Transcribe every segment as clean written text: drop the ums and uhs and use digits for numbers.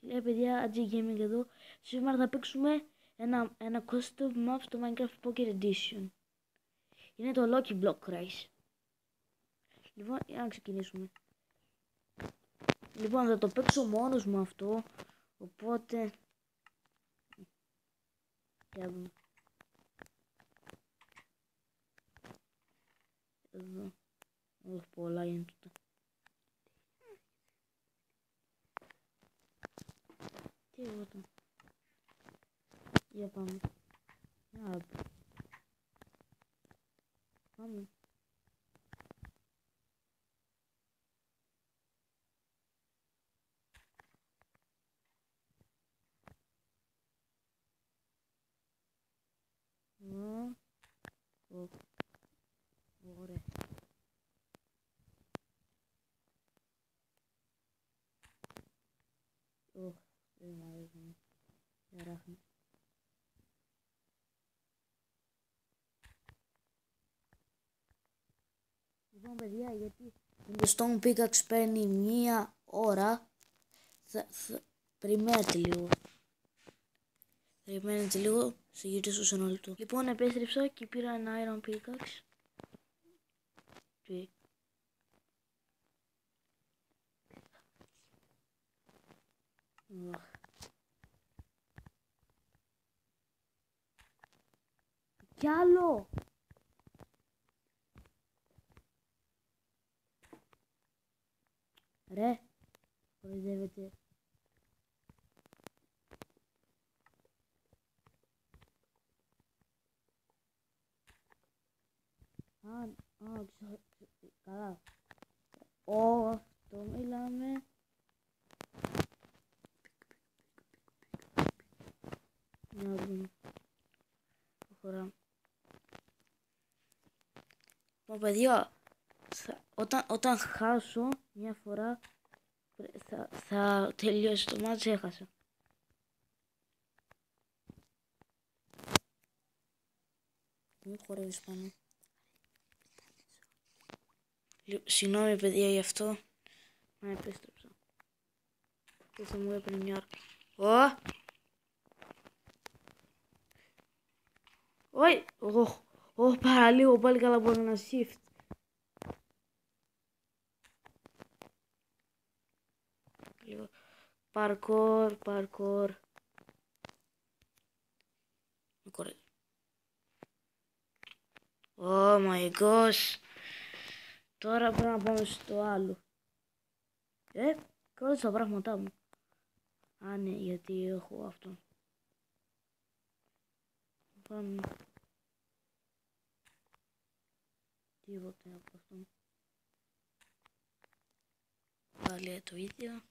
Παιδιά, AG Gaming εδώ. Σήμερα θα παίξουμε ένα custom map στο Minecraft Pocket Edition. Είναι το Lucky Block Race. Λοιπόν, για να ξεκινήσουμε. Λοιπόν, θα το παίξω μόνος μου αυτό. Οπότε... για δούμε. Εδώ. Όχι πολλά είναι τούτα. Τι εγώ το. Για πάμε. Πάμε. Ωραία. Δεν μ' αρέσει. Ράχνει. Λοιπόν, παιδιά, γιατί το Stone Pickaxe παίρνει 1 ώρα, περιμένετε λίγο. Περιμένετε λίγο, σε γυρίσω σε 1 λεπτό. Λοιπόν, επέστρεψα και πήρα ένα Iron Pickaxe. Και... κι άλλο! Ρε, κοροϊδεύετε. Καλά. Αυτό μιλάμε. Να δούμε. Προχωράμε. Μα παιδιά, όταν χάσω μια φορά θα τελειώσει το μάτς, έχασα. Μην χορεύεις πάνω. Συγγνώμη παιδιά γι' αυτό. Να επέστρεψα. Και θα μου έπαιρνε μια ώρα. Όχι, παραλίγο πάλι καλά από ένα shift. Parkour. Oh my gosh. Τώρα πρέπει να πάμε στο άλλο. Κόλλησα τα πράγματά μου. Α, ναι, γιατί έχω αυτό. Πάμε. Τίποτε από αυτό. Πάλι το ίδιο.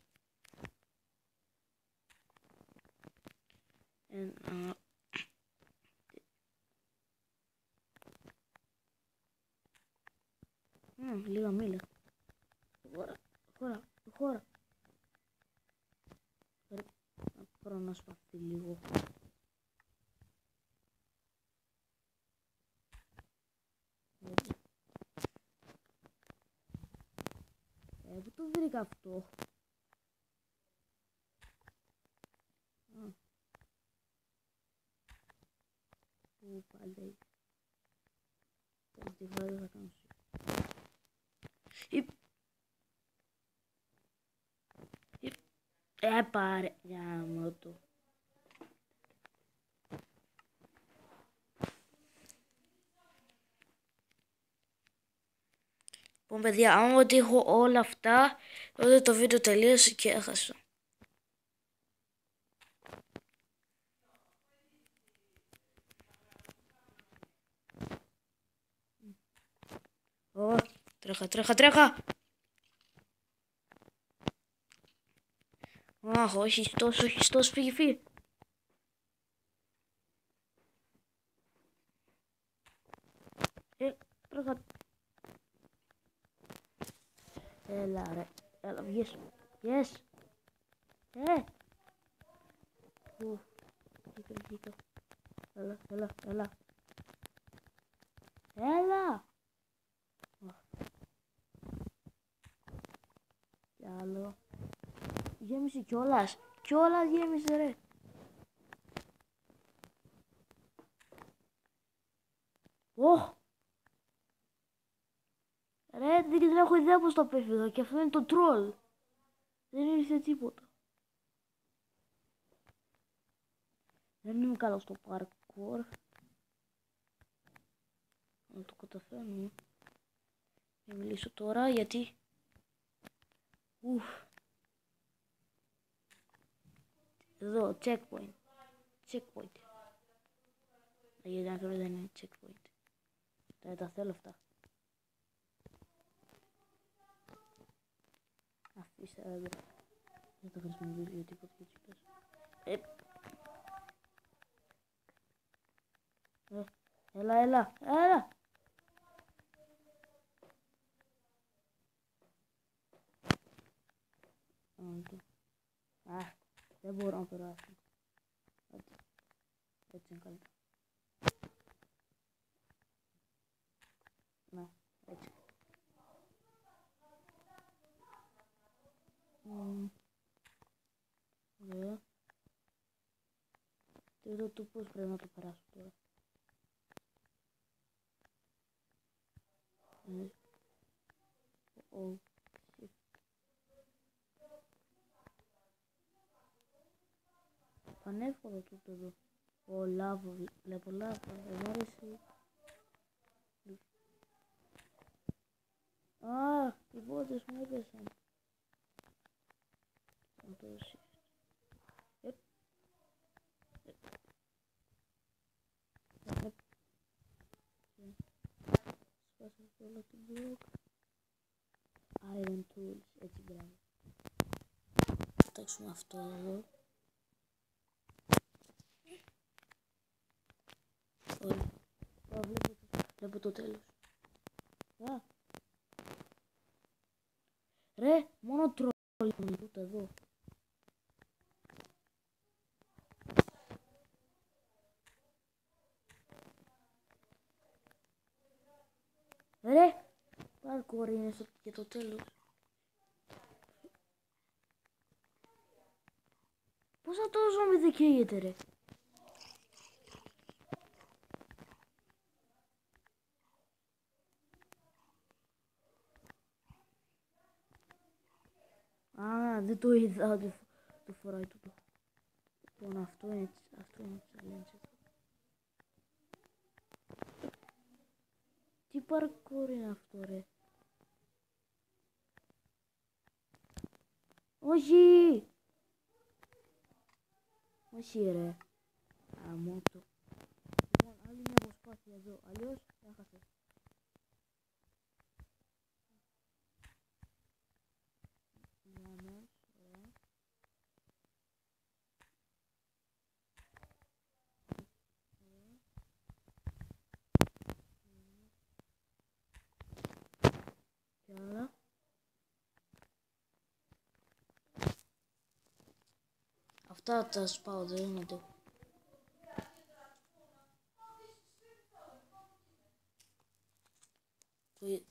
Λίγα μήλα. Χώρα. Μπορώ να σπαθεί λίγο. Πού το βρήκα αυτό. Πού πάλι. Αυτή φορά δεν θα κάνω. Πάρε. Για να το. Λοιπόν παιδιά, άμα ότι έχω όλα αυτά, τότε το βίντεο τελείωσε και έχασα. Τρέχα. Αχ, όχι τόσο, φύγει. Τρέχα. Έλα ρε, βγες. Yes. Βγήκα. Έλα. Κι άλλο. Γέμισε κιόλας. Κιόλας γέμισε ρε. Ωχ. Ρε, δεν έχω ιδέα πως το απέφυγα και αυτό είναι το τρόλ. Δεν ήρθε τίποτα. Δεν είμαι καλό στο parkour. Να το καταφέρνω. Θα μιλήσω τώρα γιατί... Ουφ. Εδώ, checkpoint. Checkpoint. Γιατί αν θέλω δεν είναι checkpoint. Δεν τα θέλω αυτά. Αφήστε εδώ. Δεν το χρησιμοποιήσω για τίποτα και έτσι πες. Έλα. Δεν μπορώ να περάσω. Έτσι είναι καλύτερα. Ναι, έτσι. Ωραία. Εδώ το πώς πρέπει να το περάσω τώρα. Πανεύκολο τούτο εδώ. Ω, λάβο, βλέπω λάβο, δεν αρέσει. Α, οι πόρτες μου έπεσαν. Να το δώσει. Σπάσα όλα την μπλοκ. Iron tools, έτσι μπράβο. Θα κοιτάξουμε αυτό εδώ. Ωραία. Βλέπω το τέλος. Ρε, μόνο τρόλ είναι τούτα εδώ. Ρε, parkour είναι και το τέλος. Πώς θα το ζώμι δεν καίγεται ρε. Α, δεν το είδα, το φοράει τούτο. Λοιπόν, αυτό είναι challenge. Τι parkour είναι αυτό ρε. Όχι! Όχι ρε. Αμότο. Λοιπόν, άλλη μια προσπάθεια εδώ, αλλιώς έχασε. Άλλα. Αυτά τα σπάω, δεν είναι το.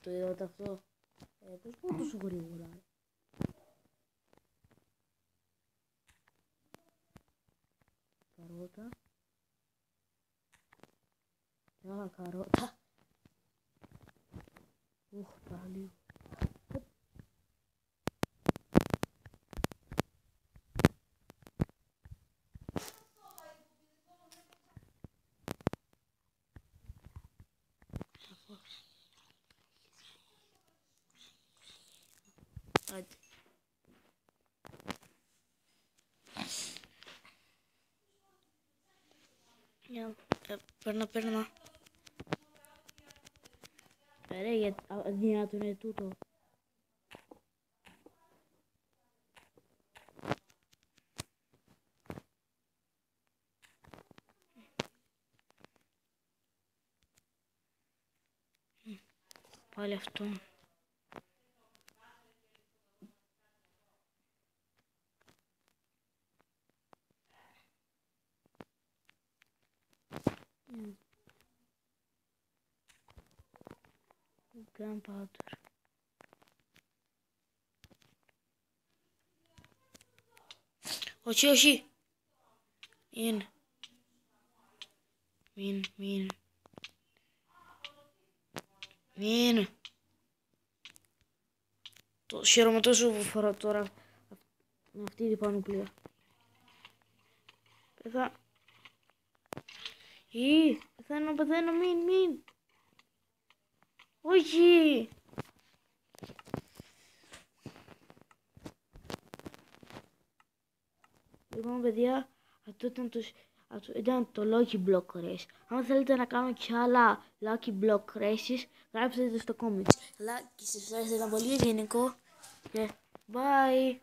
Το είδατε αυτό. Πώς πω τόσο γρήγορα. Καρότα. Και άλλα καρότα. Οχ, πάλι. Άντε. Παίρνα. Ρε, γιατί αδυνατό είναι τούτο. Πάλι αυτό. Gunpowder. Όχι, όχι. Μην. Χαίρομαι τόσο που φοράω τώρα με αυτή την πανοπλία. Πεθαίνω, μην. Όχι. Λοιπόν, παιδιά, αυτό ήταν το Lucky Block Race. Αν θέλετε να κάνω και άλλα Lucky Block Races, γράψτε το στο comments. Αλλά και σας άρεσε, ήταν πολύ γενικό. Και bye.